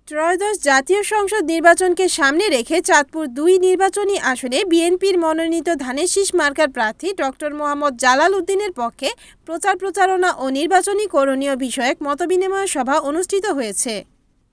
ত্রয়োদশ জাতীয় সংসদ নির্বাচনকে সামনে রেখে চাঁদপুর ২ নির্বাচনী আসনে বিএনপির মনোনীত ধানের শীষ মার্কার প্রার্থী ড. মোহাম্মদ জালাল উদ্দিনের পক্ষে প্রচারণা ও নির্বাচনী করণীয় বিষয়ক মতবিনিময় সভা অনুষ্ঠিত হয়েছে।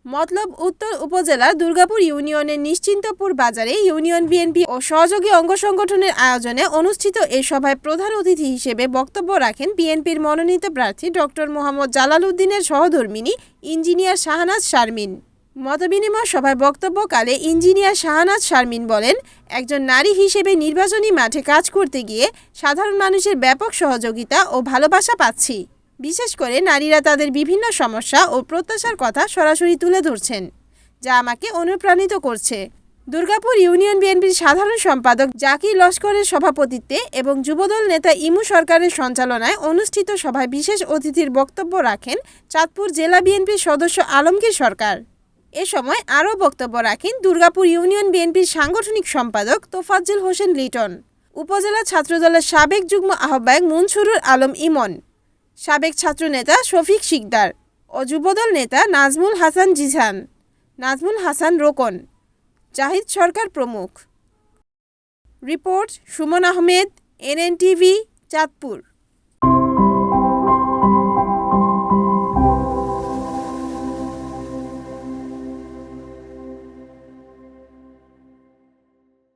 মতলব উত্তর উপজেলার দুর্গাপুর ইউনিয়নের নিশ্চিন্তপুর বাজারে ইউনিয়ন বিএনপি ও সহযোগী অঙ্গ সংগঠনের আয়োজনে অনুষ্ঠিত এ সভায় প্রধান অতিথি হিসেবে বক্তব্য রাখেন বিএনপির মনোনীত প্রার্থী ড. মোহাম্মদ জালাল উদ্দিনের সহধর্মিণী ইঞ্জিনিয়ার শাহনাজ শারমিন। মতবিনিময় সভায় বক্তব্যকালে ইঞ্জিনিয়ার শাহনাজ শারমিন বলেন, একজন নারী হিসেবে নির্বাচনী মাঠে কাজ করতে গিয়ে সাধারণ মানুষের ব্যাপক সহযোগিতা ও ভালোবাসা পাচ্ছি। বিশেষ করে নারীরা তাদের বিভিন্ন সমস্যা ও প্রত্যাশার কথা সরাসরি তুলে ধরছেন, যা আমাকে অনুপ্রাণিত করছে। দুর্গাপুর ইউনিয়ন বিএনপির সাধারণ সম্পাদক জাকির লস্করের সভাপতিত্বে এবং যুবদল নেতা ইমু সরকারের সঞ্চালনায় অনুষ্ঠিত সভায় বিশেষ অতিথির বক্তব্য রাখেন চাঁদপুর জেলা বিএনপির সদস্য আলমগীর সরকার। এ সময় আরও বক্তব্য রাখেন দুর্গাপুর ইউনিয়ন বিএনপির সাংগঠনিক সম্পাদক তোফাজ্জল হোসেন লিটন, উপজেলা ছাত্রদলের সাবেক যুগ্ম আহ্বায়ক মুনসুরুল আলম ইমন, সাবেক ছাত্রনেতা শফিক শিকদার ও যুবদল নেতা নাজমুল হাসান জিহান, নাজমুল হাসান রোকন, জাহিদ সরকার প্রমুখ। Report Suman Ahmed, NNTV, Chandpur.